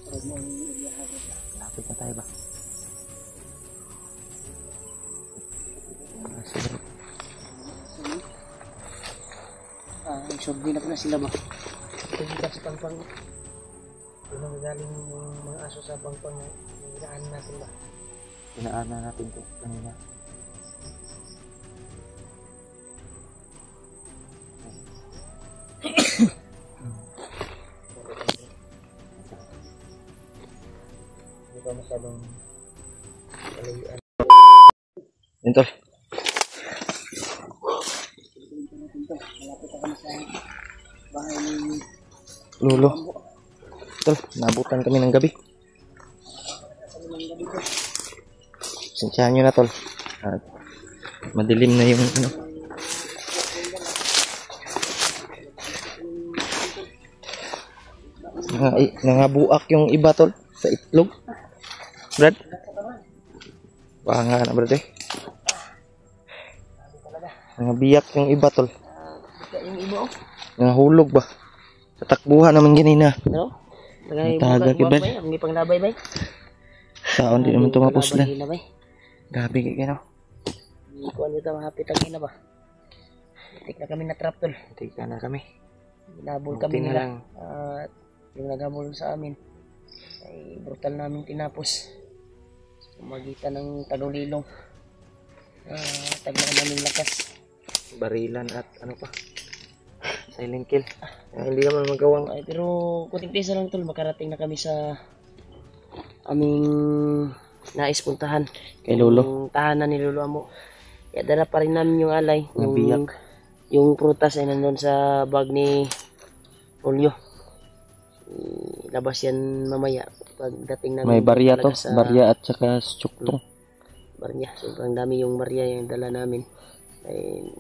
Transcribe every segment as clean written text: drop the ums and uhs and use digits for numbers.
Lapit na tayo ba? Sige. Survey na pala sila ba? Ito sa pangpang. Doon ang galing yung mga aso sa pangpang na hinaan natin ba? Hinaan na natin ito kanina. Hindi pa masyadong kalayuan. Yan tol. Malapit ako sa bahay ni Lolo. Tol, nabutan kami ng gabi. Sensyahan nyo na tol. Madilim na yung ano. Nangabuak yung iba tol sa itlog. Brad. Baka nga na brad eh. Nangabiyak yung iba tol. yung iba oh. Nangahulog ba? Sa takbuhan naman ganina. Ano? Nataga kay Brad. Hindi pang labay bay. Saon di naman tumapos lang. Gabi kay kano. Hindi ko ano ito mahapit ang ina ba. Tik na kami na trap tol. Tik na kami. Hinabol kami nila. At yung naghabol sa amin ay brutal namin tinapos. Magitan ng tagulilong. Taglaan namin lakas. Barilan at ano pa. Silent kill. Hindi naman magawang. Ay, pero kunting pisa lang tol. Makarating na kami sa aming nais puntahan. Kay Lolo. Yung tahanan ni Lolo Amo. Kaya dala pa rin namin yung alay. Yung prutas ay nandun sa bag ni Julio. Labas yan mamaya. Pagdating namin. May barya to. Barya at saka strukto. Barya. Sobrang dami yung barya yung dala namin. Ay,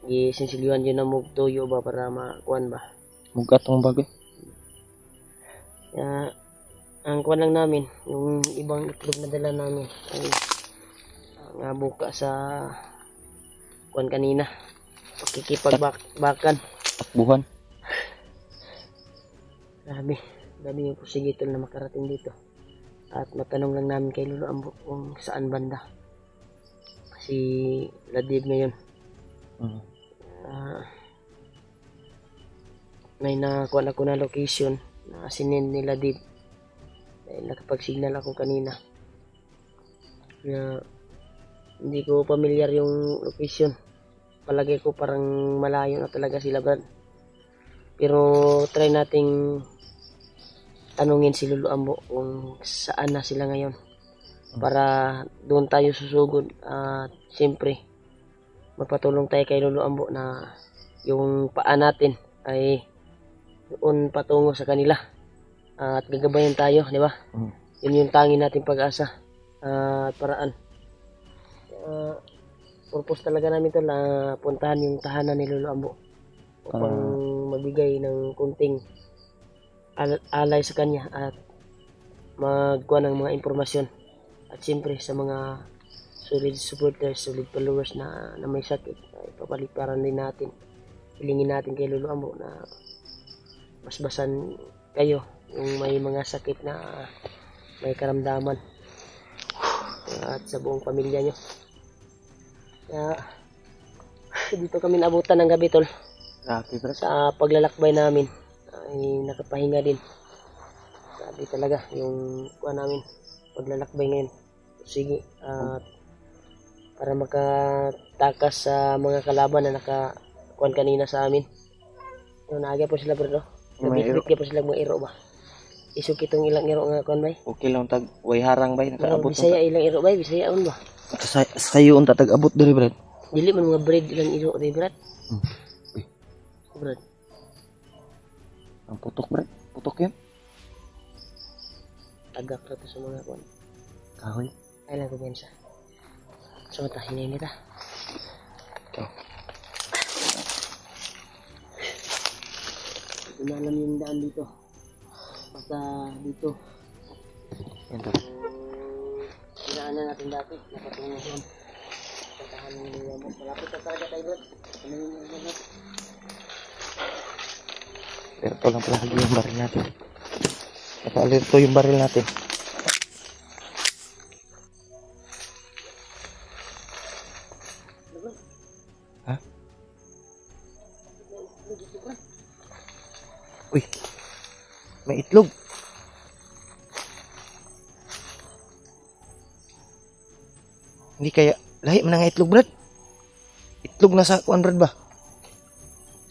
isinsiliwan yun na mugtuyo ba para makuan ba? Mugat ang bagay. Kaya, ang kuan lang namin, yung ibang itlog na dala namin ay nga buka sa kuan kanina. Pakikipagbakan. Takbuhan. Dami yung pusigitol na makarating dito. At matanong lang namin kay Lolo Ambo kung saan banda. Si Ladib ngayon. May nakuha ako na location na sinend ni Ladib. Dahil nakapag-signal ako kanina. Kaya hindi ko familiar yung location. Palagay ko parang malayo na talaga sila Brad. Pero try nating tanungin si Lolo Ambo kung saan na sila ngayon. Para doon tayo susugod. At siyempre, magpatulong tayo kay Lolo Ambo na yung paa natin ay doon patungo sa kanila. At gagabayan tayo, di ba? Yun yung tangi natin pag-asa at paraan. Purpose talaga namin ito na puntahan yung tahanan ni Lolo Ambo upang magbigay ng kunting alay sa kanya at magkuha ng mga impormasyon. At siyempre sa mga solid supporters, solid followers na may sakit, ay papaliparan din natin. Hilingin natin kay Lolo Ambo na basbasan kayo yung may mga sakit na may karamdaman at sa buong pamilya nyo. Kaya dito kami naabutan ng gabi tol. Sa paglalakbay namin ay nakapahinga din. Sabi talaga yung kuha namin paglalakbay ngayon. Sige, para makatakas sa mga kalaban na nakakuan kanina sa amin. Yung naagya po sila bro. Nabitbit po sila mga iro ba. Isuk itong ilang iro nga kuan bay. Okay lang tag way harang bay nakaabot. Bisaya ilang iro bay, Bisaya on ba. Sayo on tatag abot diri Brad. Dili man mga bread ilang iro di Brad. Brad. Ang putok Brad. Putok yan. Tagak na to sa mga kuan. Kahoy. Ay lang ko bensa. So tahin nita. Inalam yung daan dito. Basta dito. Yan to. Inaanan natin dati. Nakatungo yan. Pagkahan ng nila mo. Malapit na talaga tayo Brad. Ano yung mga Pero ito lang pala yung baril natin. Naka-alerto yung baril natin. Ha? Uy, may itlog. Hindi kaya lahi man ang itlog, Brad. Itlog na sa kuan, Brad ba?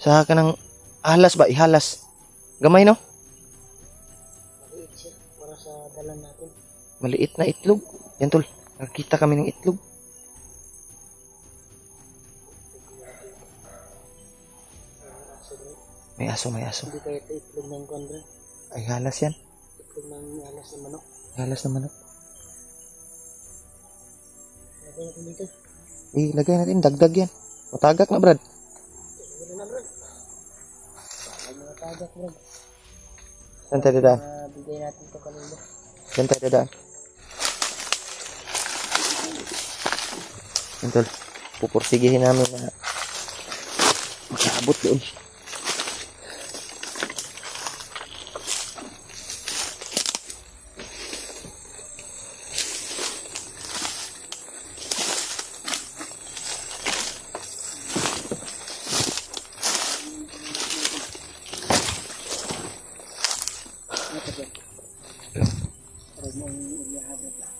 Sa kanang alas ba, ihalas. Gamay no? Maliit siya para sa dalan natin. Maliit na itlog. Yan tol, nakita kami ng itlog. May aso, may aso. Hindi kaya ito itlog ng kuwan, Brad. Ay, halas yan. Itlog ng alas ng manok. Halas na manok. Lagay natin dito. Lagay natin, dagdag yan. Matagak na, Brad. Wala na, Brad. May mga tagak, Brad. Saan tayo dadaan? Bigay natin ito kanina. Saan tayo dadaan? Yan tol, pupursigihin namin na makaabot doon.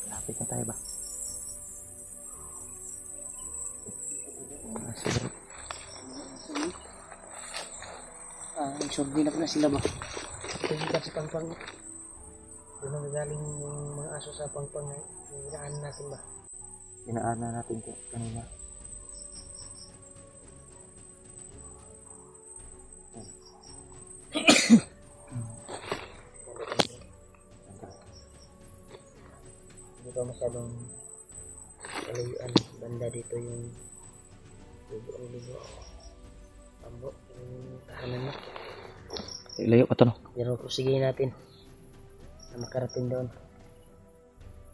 Lapit na tayo ba? Siguro. Nagsordi na pala sila ba? Ito yung kasi pangpang. Doon ang galing yung mga aso sa pangpang na hinaan natin ba? Hinaan na natin kanina. Hindi pa masyadong kalayuan. Banda dito yung lubo. Ambo, yung tahanan na. Layo pa to no? Pero sige natin na makarating doon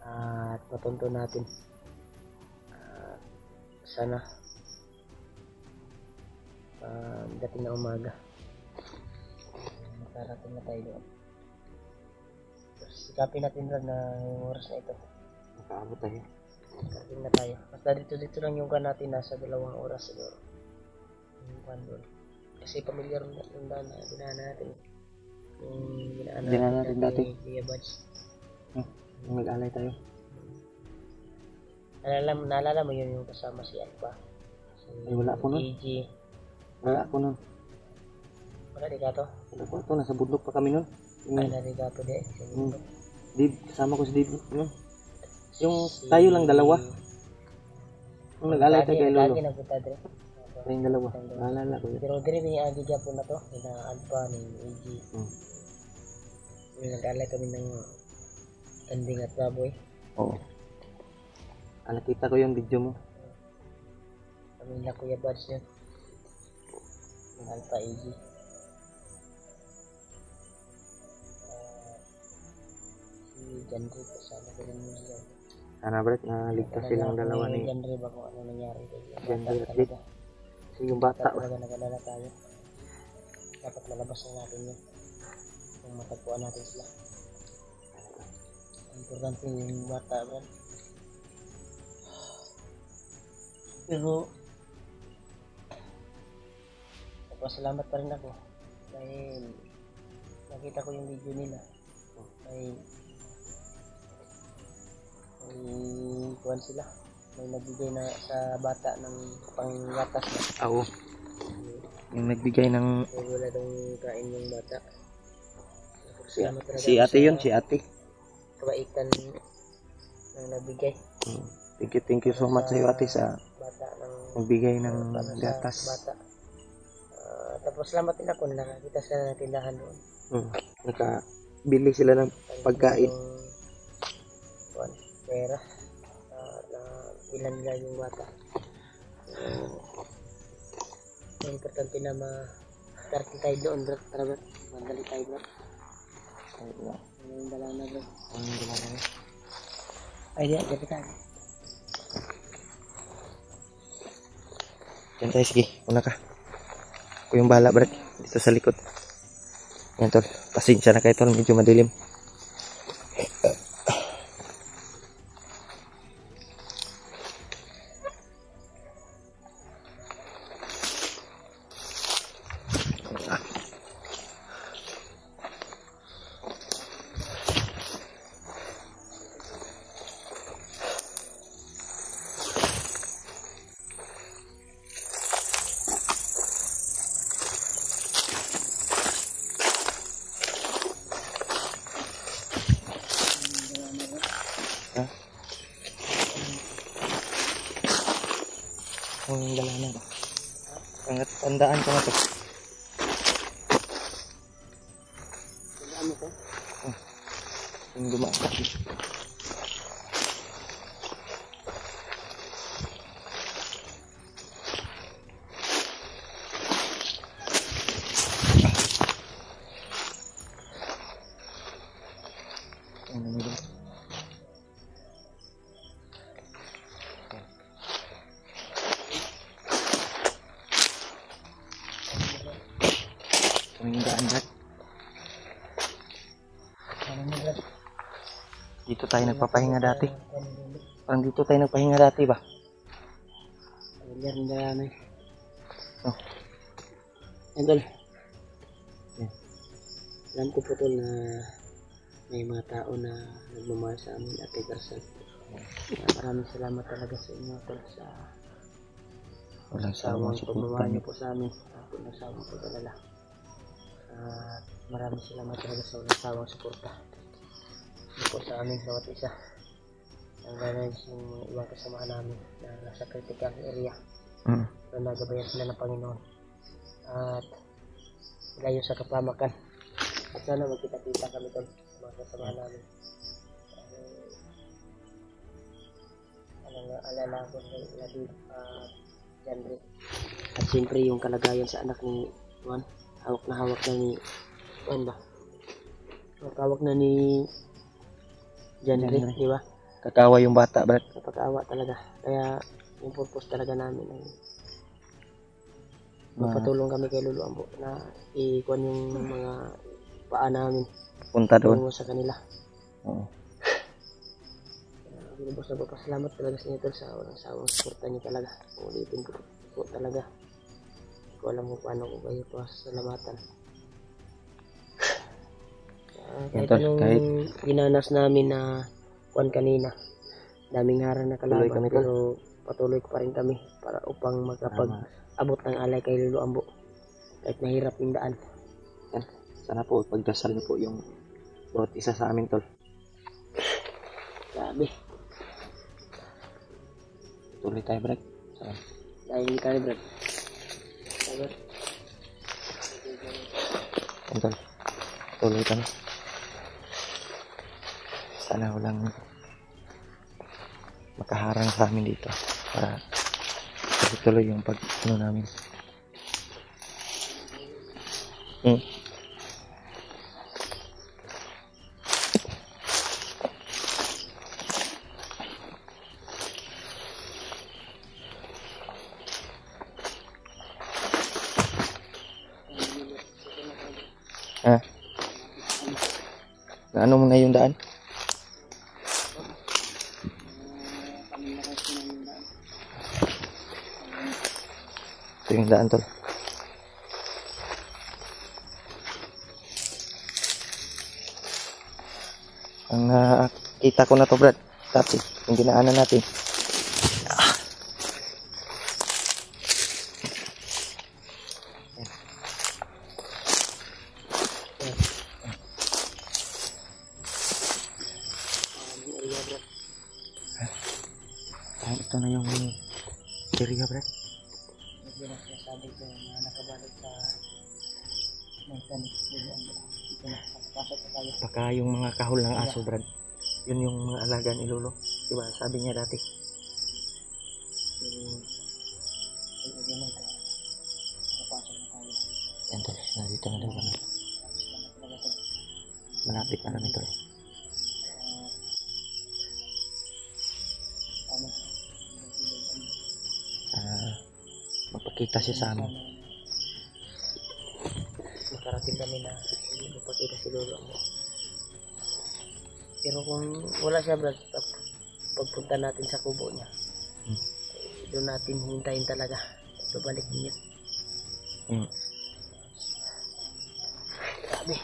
at matunto natin. Sana dating na umaga makarating na tayo doon. Sikapin natin lang na yung oras na ito Makaabot tayo. makarating na tayo. Basta dito lang yung kan natin, nasa 2 oras siguro yung kan doon. Kasi pamilyar yung daan na dinaan natin. Yung dinaan natin dati. Via Buds. Yung nag-alay tayo. Naalala mo yun yung kasama si Alpha? Ay, wala ko nun. EG. Wala ako nun. Wala di ka to? Wala ko ito. Nasa budlok pa kami nun. Ay, nari ka to di. Dave, kasama ko si Dave. Yung tayo lang dalawa. Yung nag-alay tayo kay Lolo. Lagi nagpunta dre. Tayong dalawa. Naalala ko yun. Pero dre may agi dyan po na to. Yung Alpha, yung EG. Yung nag-alay kami ng kanding at baboy. Oo. Nakita ko yung video mo. Pamilya Kuya Buds yun. Yung Alpha EG. Si Janry kasama ko rin mo siya. Sana Brad, naligtas silang dalawa ni Janry ba kung ano nangyari kay Janry at Dave. Kasi yung bata. Talaga nag-alala tayo. Dapat malabas na natin yun. Kung matagpuan natin sila. Importante yung bata, Brad. Pero nagpasalamat pa rin ako dahil nakita ko yung video nila. May kuwan sila. May nagbigay na sa bata ng panggatas na. Oo. Yung nagbigay ng... May wala daw kain yung bata. Si ate yun, si ate. Kabaitan ng nagbigay. Thank you so much sa iyo ate sa bata ng magbigay ng gatas. Bata. Tapos salamat din ako na nakakita sila ng tindahan doon. Nakabili sila ng pagkain. Pera. Na ilan nila yung bata. Importante na ma-starting tayo doon, bro. Tara, bro. Mandali tayo, bro. Yung dala na, bro. Ay, di tayo. Yan tayo, sige. Una ka. Ako yung bahala, Brad. Dito sa likod. Yan, tol. Pasensya na kayo, tol. Medyo madilim. Ang dalanan ba? Ang tandaan ko na to. Tandaan mo to? Yung dumaan ka. Ano nila? Kaming daan dyan. Dito tayo nagpapahinga dati. Parang dito tayo nagpahinga dati ba? Yan na yan. Oh. Yan tol. Yan. Alam ko po tol na may mga tao na nagmamahal sa amin at kay Garsan. Maraming salamat talaga sa inyo tol sa Walang sawang sawang pagmamahal suporta niyo po sa amin at walang sawang pagdalala. At maraming salamat talaga sa walang sawang suporta niyo po sa amin bawat isa. Ang ganun yung ibang kasama namin na nasa critical area na nagabayan sila ng Panginoon at layo sa kapamakan. At sana magkita-kita kami tol sa mga kasama namin. Alala ko na David Janre. At siyempre yung kalagayan sa anak ni Juan. Hawak na ni Juan ba? Hawak na ni Janre, di ba? Kakawa yung bata, Brad. Kapag-awa talaga. Kaya yung purpose talaga namin ay magpatulong kami kay Lolo Ambo na ikuan yung mga paa namin Punta doon. tungo sa kanila. Oo. Lubos na papasalamat talaga sa inyo tol sa walang sawang suporta niyo talaga. Ulitin ko po talaga. Hindi ko alam kung paano ko kayo pasalamatan. Kahit anong ginanas namin na kuan kanina, daming harang na kalaban kami, pero patuloy pa rin kami para upang makapag-abot ng alay kay Lolo Ambo kahit mahirap yung daan. Yan. Sana po pagdasal niyo po yung bawat isa sa amin, tol. Grabe. Tuloy tayo, Brad. Dahil hindi kami Brad. Sabar. Yan, tol. Tuloy kami. Sana walang makaharang sa amin dito para tuloy yung pag-ano namin. Ano mo na yung daan? Ito yung daan, tol. Ang nakita ko na to, Brad. Tapi, yung dinaanan natin. Ito na yung area, Brad. Hindi na sinasabi ko na nakabalot sa Nathan. Ito na, pasok na tayo. Baka yung mga kahol ng aso, Brad. Yun yung mga alaga ni Lolo. Diba? Sabi niya dati. Yan, tol. Nandito na daw kami. Malapit na namin, tol. Magpakita siya sa amin. Makarating kami na hindi magpakita si Lolo Ambo. Pero kung wala siya Brad, pagpunta natin sa kubo niya, doon natin hintayin talaga. Babalik niya. Grabe.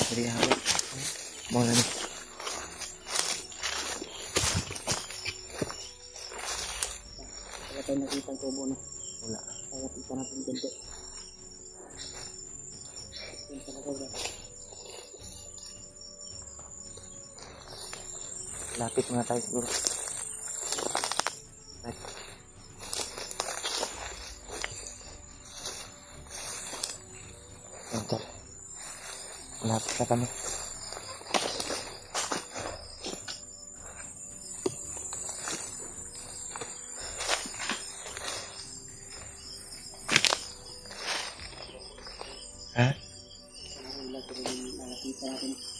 Jadi hawak. Mau na ni. Wala tayo nakita ang kubo na. Wala. Kaya kita natin ganito. Yan talaga Brad. Lapit muna tayo siguro. Right. Enter. Malapit na kami. Ha? Wala tayo nakita natin.